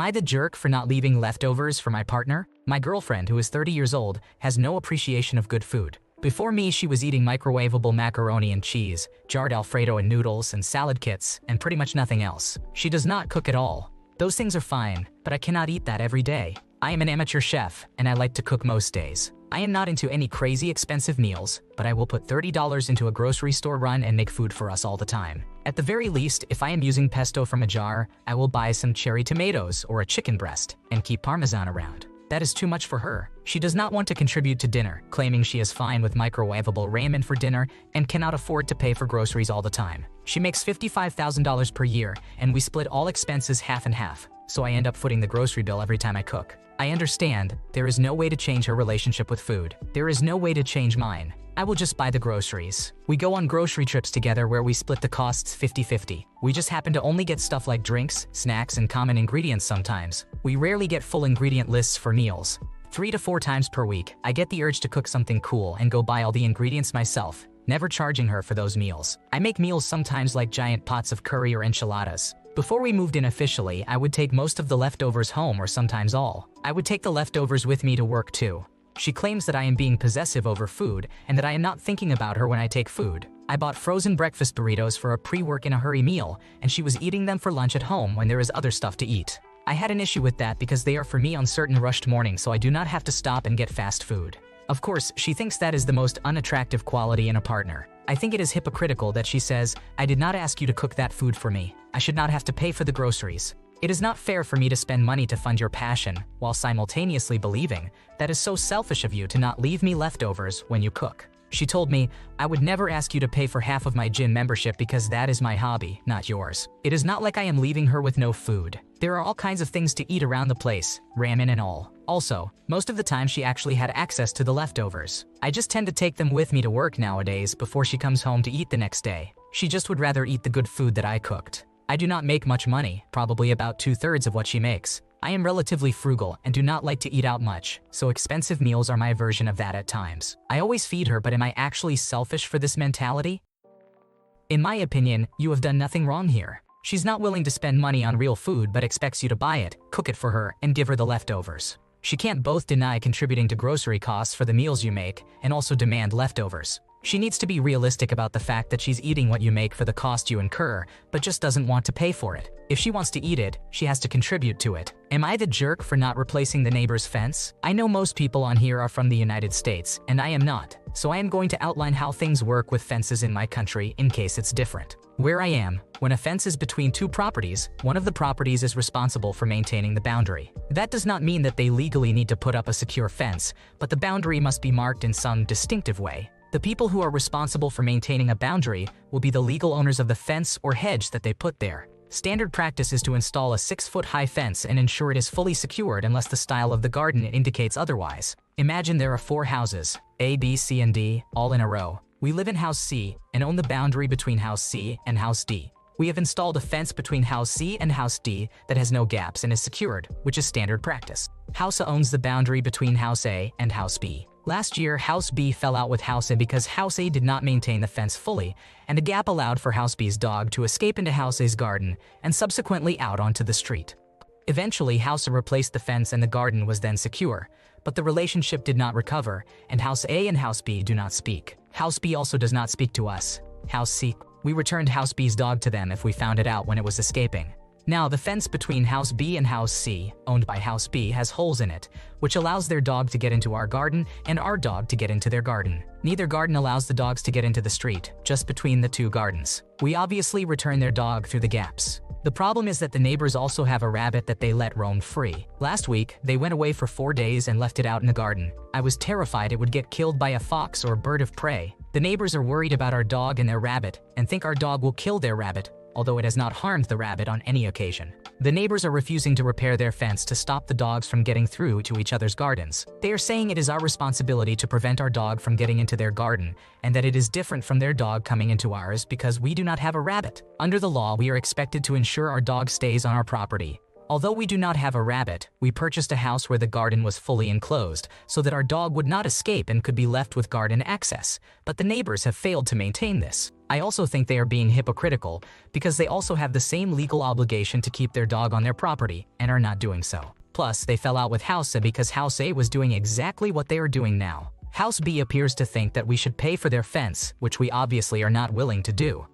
Am I the jerk for not leaving leftovers for my partner? My girlfriend, who is 30 years old, has no appreciation of good food. Before me, she was eating microwavable macaroni and cheese, jarred Alfredo and noodles, and salad kits, and pretty much nothing else. She does not cook at all. Those things are fine, but I cannot eat that every day. I am an amateur chef, and I like to cook most days. I am not into any crazy expensive meals, but I will put $30 into a grocery store run and make food for us all the time. At the very least, if I am using pesto from a jar, I will buy some cherry tomatoes or a chicken breast and keep Parmesan around. That is too much for her. She does not want to contribute to dinner, claiming she is fine with microwavable ramen for dinner and cannot afford to pay for groceries all the time. She makes $55,000 per year, and we split all expenses half and half, so I end up footing the grocery bill every time I cook. I understand, there is no way to change her relationship with food. There is no way to change mine. I will just buy the groceries. We go on grocery trips together where we split the costs 50-50. We just happen to only get stuff like drinks, snacks, and common ingredients sometimes. We rarely get full ingredient lists for meals. 3 to 4 times per week, I get the urge to cook something cool and go buy all the ingredients myself, never charging her for those meals. I make meals sometimes like giant pots of curry or enchiladas. Before we moved in officially, I would take most of the leftovers home or sometimes all. I would take the leftovers with me to work too. She claims that I am being possessive over food and that I am not thinking about her when I take food. I bought frozen breakfast burritos for a pre-work in a hurry meal, and she was eating them for lunch at home when there is other stuff to eat. I had an issue with that because they are for me on certain rushed mornings, so I do not have to stop and get fast food. Of course, she thinks that is the most unattractive quality in a partner. I think it is hypocritical that she says, "I did not ask you to cook that food for me. I should not have to pay for the groceries." It is not fair for me to spend money to fund your passion, while simultaneously believing that is so selfish of you to not leave me leftovers when you cook. She told me, "I would never ask you to pay for half of my gym membership because that is my hobby, not yours." It is not like I am leaving her with no food. There are all kinds of things to eat around the place, ramen and all. Also, most of the time she actually had access to the leftovers. I just tend to take them with me to work nowadays before she comes home to eat the next day. She just would rather eat the good food that I cooked. I do not make much money, probably about 2/3 of what she makes. I am relatively frugal and do not like to eat out much, so expensive meals are my version of that at times. I always feed her, but am I actually selfish for this mentality? In my opinion, you have done nothing wrong here. She's not willing to spend money on real food but expects you to buy it, cook it for her, and give her the leftovers. She can't both deny contributing to grocery costs for the meals you make and also demand leftovers. She needs to be realistic about the fact that she's eating what you make for the cost you incur, but just doesn't want to pay for it. If she wants to eat it, she has to contribute to it. Am I the jerk for not replacing the neighbor's fence? I know most people on here are from the United States, and I am not, so I am going to outline how things work with fences in my country in case it's different. Where I am, when a fence is between two properties, one of the properties is responsible for maintaining the boundary. That does not mean that they legally need to put up a secure fence, but the boundary must be marked in some distinctive way. The people who are responsible for maintaining a boundary will be the legal owners of the fence or hedge that they put there. Standard practice is to install a 6-foot-high fence and ensure it is fully secured unless the style of the garden indicates otherwise. Imagine there are 4 houses, A, B, C, and D, all in a row. We live in House C and own the boundary between House C and House D. We have installed a fence between House C and House D that has no gaps and is secured, which is standard practice. House A owns the boundary between House A and House B. Last year, House B fell out with House A because House A did not maintain the fence fully, and a gap allowed for House B's dog to escape into House A's garden and subsequently out onto the street. Eventually, House A replaced the fence and the garden was then secure, but the relationship did not recover, and House A and House B do not speak. House B also does not speak to us. House C. We returned House B's dog to them if we found it out when it was escaping. Now, the fence between House B and House C, owned by House B, has holes in it, which allows their dog to get into our garden and our dog to get into their garden. Neither garden allows the dogs to get into the street, just between the 2 gardens. We obviously return their dog through the gaps. The problem is that the neighbors also have a rabbit that they let roam free. Last week, they went away for 4 days and left it out in the garden. I was terrified it would get killed by a fox or bird of prey. The neighbors are worried about our dog and their rabbit and think our dog will kill their rabbit, although it has not harmed the rabbit on any occasion. The neighbors are refusing to repair their fence to stop the dogs from getting through to each other's gardens. They are saying it is our responsibility to prevent our dog from getting into their garden, and that it is different from their dog coming into ours because we do not have a rabbit. Under the law, we are expected to ensure our dog stays on our property. Although we do not have a rabbit, we purchased a house where the garden was fully enclosed so that our dog would not escape and could be left with garden access, but the neighbors have failed to maintain this. I also think they are being hypocritical because they also have the same legal obligation to keep their dog on their property and are not doing so. Plus, they fell out with House A because House A was doing exactly what they are doing now. House B appears to think that we should pay for their fence, which we obviously are not willing to do.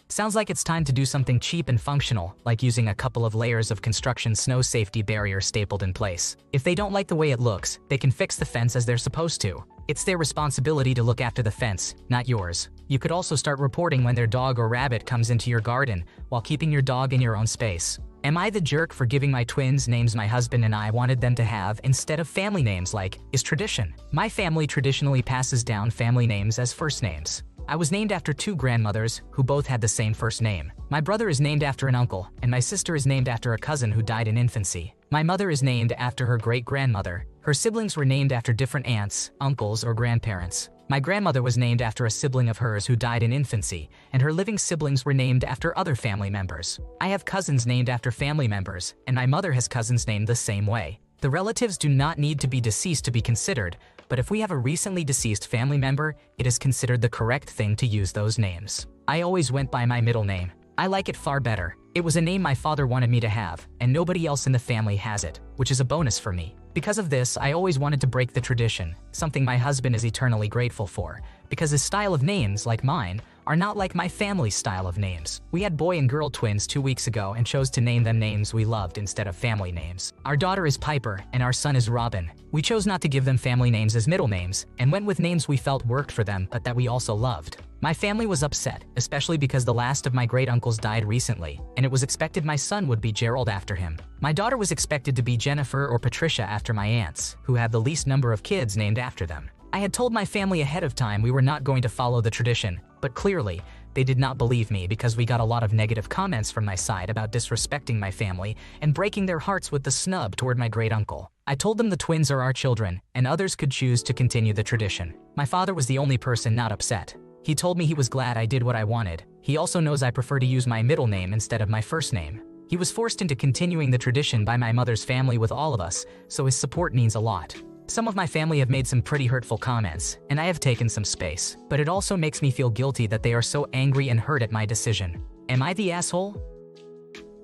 Sounds like it's time to do something cheap and functional, like using a couple of layers of construction snow safety barrier stapled in place. If they don't like the way it looks, they can fix the fence as they're supposed to. It's their responsibility to look after the fence, not yours. You could also start reporting when their dog or rabbit comes into your garden, while keeping your dog in your own space. Am I the jerk for giving my twins names my husband and I wanted them to have instead of family names like is tradition? My family traditionally passes down family names as first names. I was named after two grandmothers who both had the same first name. My brother is named after an uncle, and my sister is named after a cousin who died in infancy. My mother is named after her great-grandmother. Her siblings were named after different aunts, uncles, or grandparents. My grandmother was named after a sibling of hers who died in infancy, and her living siblings were named after other family members. I have cousins named after family members, and my mother has cousins named the same way. The relatives do not need to be deceased to be considered, but if we have a recently deceased family member, it is considered the correct thing to use those names. I always went by my middle name. I like it far better. It was a name my father wanted me to have, and nobody else in the family has it, which is a bonus for me. Because of this, I always wanted to break the tradition, something my husband is eternally grateful for, because his style of names, like mine, are not like my family's style of names. We had boy and girl twins 2 weeks ago and chose to name them names we loved instead of family names. Our daughter is Piper and our son is Robin. We chose not to give them family names as middle names and went with names we felt worked for them but that we also loved. My family was upset, especially because the last of my great-uncles died recently, and it was expected my son would be Gerald after him. My daughter was expected to be Jennifer or Patricia after my aunts, who have the least number of kids named after them. I had told my family ahead of time we were not going to follow the tradition, but clearly, they did not believe me because we got a lot of negative comments from my side about disrespecting my family and breaking their hearts with the snub toward my great-uncle. I told them the twins are our children, and others could choose to continue the tradition. My father was the only person not upset. He told me he was glad I did what I wanted. He also knows I prefer to use my middle name instead of my first name. He was forced into continuing the tradition by my mother's family with all of us, so his support means a lot. Some of my family have made some pretty hurtful comments, and I have taken some space, but it also makes me feel guilty that they are so angry and hurt at my decision. Am I the asshole?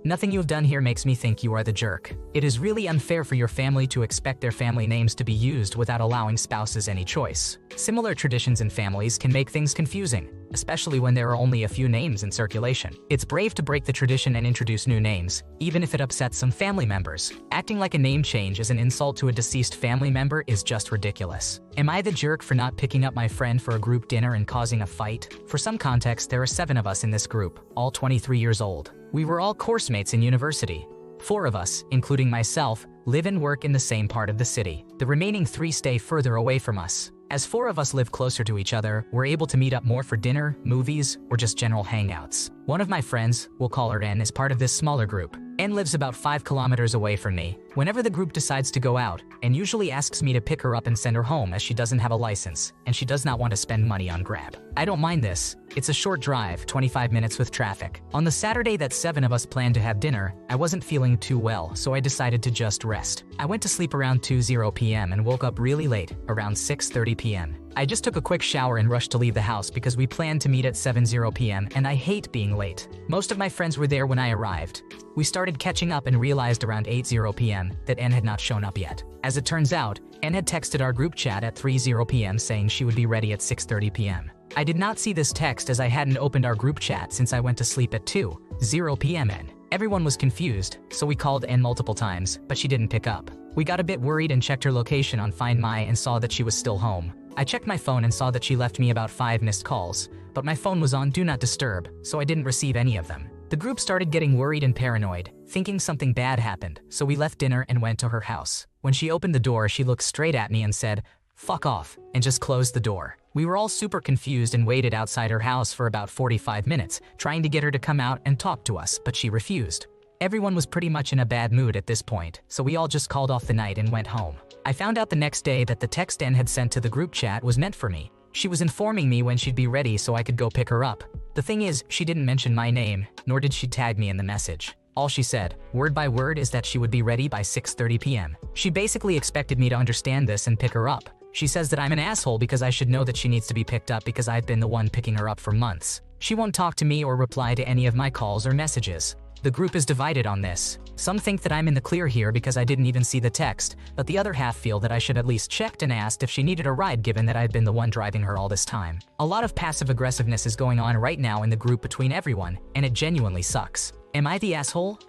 Nothing you have done here makes me think you are the jerk. It is really unfair for your family to expect their family names to be used without allowing spouses any choice. Similar traditions in families can make things confusing, especially when there are only a few names in circulation. It's brave to break the tradition and introduce new names, even if it upsets some family members. Acting like a name change is an insult to a deceased family member is just ridiculous. Am I the jerk for not picking up my friend for a group dinner and causing a fight? For some context, there are 7 of us in this group, all 23 years old. We were all course mates in university. 4 of us, including myself, live and work in the same part of the city. The remaining 3 stay further away from us. As 4 of us live closer to each other, we're able to meet up more for dinner, movies, or just general hangouts. One of my friends, we'll call her N, is part of this smaller group. N lives about 5 kilometers away from me. Whenever the group decides to go out, N usually asks me to pick her up and send her home as she doesn't have a license, and she does not want to spend money on Grab. I don't mind this. It's a short drive, 25 minutes with traffic. On the Saturday that 7 of us planned to have dinner, I wasn't feeling too well, so I decided to just rest. I went to sleep around 2:00 p.m. and woke up really late, around 6:30 p.m. I just took a quick shower and rushed to leave the house because we planned to meet at 7:00 p.m. and I hate being late. Most of my friends were there when I arrived. We started catching up and realized around 8:00 p.m. that N had not shown up yet. As it turns out, N had texted our group chat at 3:00 p.m. saying she would be ready at 6:30 p.m. I did not see this text as I hadn't opened our group chat since I went to sleep at 2:00 p.m. Everyone was confused, so we called N multiple times, but she didn't pick up. We got a bit worried and checked her location on Find My and saw that she was still home. I checked my phone and saw that she left me about 5 missed calls, but my phone was on Do Not Disturb, so I didn't receive any of them. The group started getting worried and paranoid, thinking something bad happened, so we left dinner and went to her house. When she opened the door, she looked straight at me and said, "Fuck off," and just closed the door. We were all super confused and waited outside her house for about 45 minutes, trying to get her to come out and talk to us, but she refused. Everyone was pretty much in a bad mood at this point, so we all just called off the night and went home. I found out the next day that the text N had sent to the group chat was meant for me. She was informing me when she'd be ready so I could go pick her up. The thing is, she didn't mention my name, nor did she tag me in the message. All she said, word by word, is that she would be ready by 6:30 p.m. She basically expected me to understand this and pick her up, She says that I'm an asshole because I should know that she needs to be picked up because I've been the one picking her up for months. She won't talk to me or reply to any of my calls or messages. The group is divided on this. Some think that I'm in the clear here because I didn't even see the text, but the other half feel that I should at least checked and asked if she needed a ride given that I've been the one driving her all this time. A lot of passive aggressiveness is going on right now in the group between everyone, and it genuinely sucks. Am I the asshole?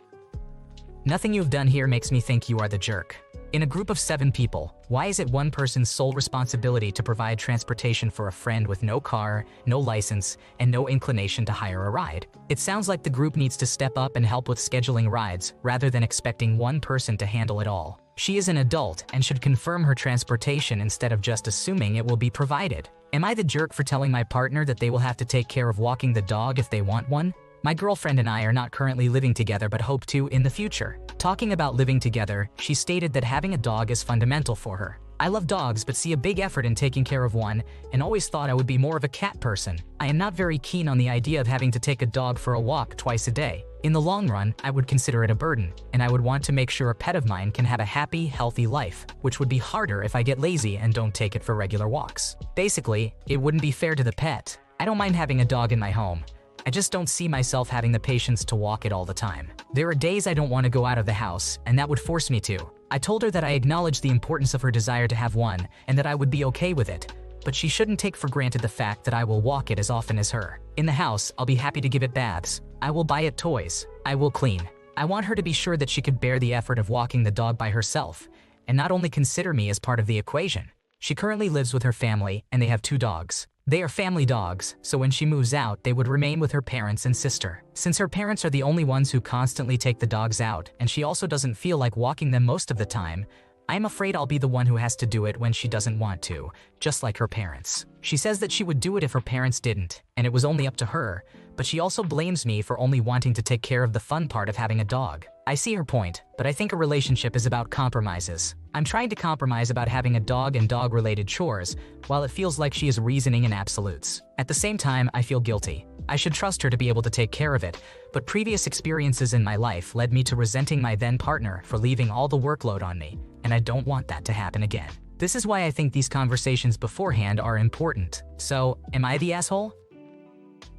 Nothing you've done here makes me think you are the jerk. In a group of 7 people, why is it one person's sole responsibility to provide transportation for a friend with no car, no license, and no inclination to hire a ride? It sounds like the group needs to step up and help with scheduling rides, rather than expecting one person to handle it all. She is an adult and should confirm her transportation instead of just assuming it will be provided. Am I the jerk for telling my partner that they will have to take care of walking the dog if they want one? My girlfriend and I are not currently living together but hope to in the future. Talking about living together, she stated that having a dog is fundamental for her. I love dogs but see a big effort in taking care of one and always thought I would be more of a cat person. I am not very keen on the idea of having to take a dog for a walk twice a day. In the long run, I would consider it a burden, and I would want to make sure a pet of mine can have a happy, healthy life, which would be harder if I get lazy and don't take it for regular walks. Basically, it wouldn't be fair to the pet. I don't mind having a dog in my home. I just don't see myself having the patience to walk it all the time. There are days I don't want to go out of the house, and that would force me to. I told her that I acknowledge the importance of her desire to have one, and that I would be okay with it, but she shouldn't take for granted the fact that I will walk it as often as her. In the house, I'll be happy to give it baths. I will buy it toys. I will clean. I want her to be sure that she could bear the effort of walking the dog by herself, and not only consider me as part of the equation. She currently lives with her family, and they have 2 dogs. They are family dogs, so when she moves out, they would remain with her parents and sister. Since her parents are the only ones who constantly take the dogs out, and she also doesn't feel like walking them most of the time, I'm afraid I'll be the one who has to do it when she doesn't want to, just like her parents. She says that she would do it if her parents didn't, and it was only up to her, but she also blames me for only wanting to take care of the fun part of having a dog. I see her point, but I think a relationship is about compromises. I'm trying to compromise about having a dog and dog-related chores, while it feels like she is reasoning in absolutes. At the same time, I feel guilty. I should trust her to be able to take care of it, but previous experiences in my life led me to resenting my then partner for leaving all the workload on me, and I don't want that to happen again. This is why I think these conversations beforehand are important. So, am I the asshole?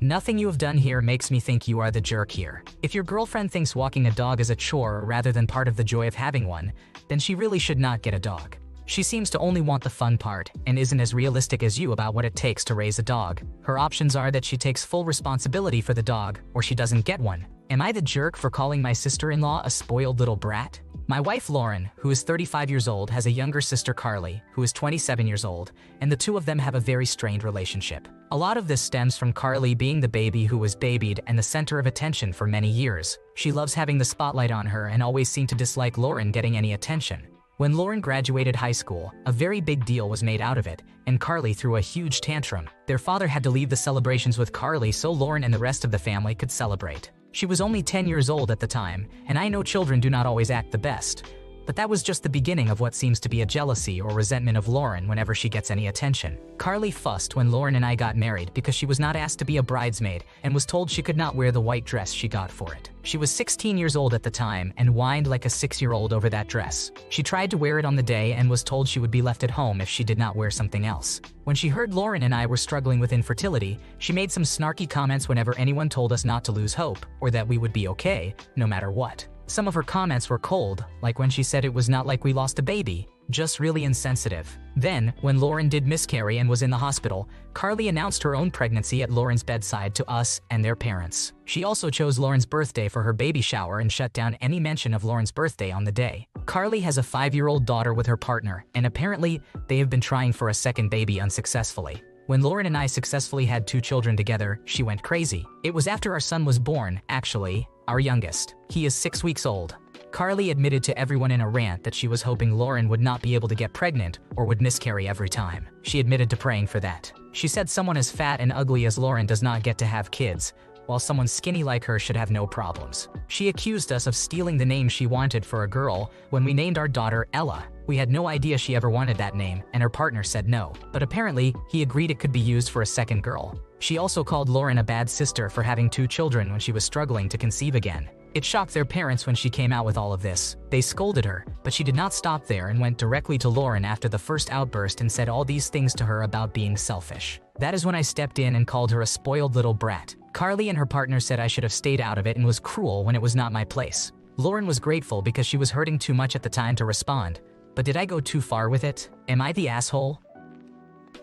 Nothing you have done here makes me think you are the jerk here. If your girlfriend thinks walking a dog is a chore rather than part of the joy of having one, then she really should not get a dog. She seems to only want the fun part and isn't as realistic as you about what it takes to raise a dog. Her options are that she takes full responsibility for the dog or she doesn't get one. Am I the jerk for calling my sister-in-law a spoiled little brat? My wife Lauren, who is 35 years old, has a younger sister Carly, who is 27 years old, and the 2 of them have a very strained relationship. A lot of this stems from Carly being the baby who was babied and the center of attention for many years. She loves having the spotlight on her and always seemed to dislike Lauren getting any attention. When Lauren graduated high school, a very big deal was made out of it, and Carly threw a huge tantrum. Their father had to leave the celebrations with Carly so Lauren and the rest of the family could celebrate. She was only 10 years old at the time, and I know children do not always act the best. But that was just the beginning of what seems to be a jealousy or resentment of Lauren whenever she gets any attention. Carly fussed when Lauren and I got married because she was not asked to be a bridesmaid and was told she could not wear the white dress she got for it. She was 16 years old at the time and whined like a 6-year-old over that dress. She tried to wear it on the day and was told she would be left at home if she did not wear something else. When she heard Lauren and I were struggling with infertility, she made some snarky comments whenever anyone told us not to lose hope or that we would be okay, no matter what. Some of her comments were cold, like when she said it was not like we lost a baby, just really insensitive. Then, when Lauren did miscarry and was in the hospital, Carly announced her own pregnancy at Lauren's bedside to us and their parents. She also chose Lauren's birthday for her baby shower and shut down any mention of Lauren's birthday on the day. Carly has a 5-year-old daughter with her partner, and apparently, they have been trying for a second baby unsuccessfully. When Lauren and I successfully had 2 children together, she went crazy. It was after our son was born, actually, our youngest. He is 6 weeks old. Carly admitted to everyone in a rant that she was hoping Lauren would not be able to get pregnant or would miscarry every time. She admitted to praying for that. She said someone as fat and ugly as Lauren does not get to have kids, while someone skinny like her should have no problems. She accused us of stealing the name she wanted for a girl when we named our daughter Ella. We had no idea she ever wanted that name, and her partner said no, but apparently, he agreed it could be used for a second girl. She also called Lauren a bad sister for having 2 children when she was struggling to conceive again. It shocked their parents when she came out with all of this. They scolded her, but she did not stop there and went directly to Lauren after the first outburst and said all these things to her about being selfish. That is when I stepped in and called her a spoiled little brat. Carly and her partner said I should have stayed out of it and was cruel when it was not my place. Lauren was grateful because she was hurting too much at the time to respond. But did I go too far with it? Am I the asshole?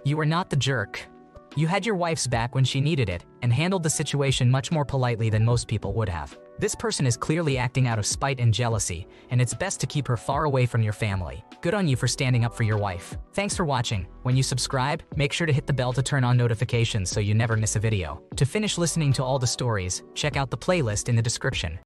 You are not the jerk. You had your wife's back when she needed it and handled the situation much more politely than most people would have. This person is clearly acting out of spite and jealousy, and it's best to keep her far away from your family. Good on you for standing up for your wife. Thanks for watching. When you subscribe, make sure to hit the bell to turn on notifications so you never miss a video. To finish listening to all the stories, check out the playlist in the description.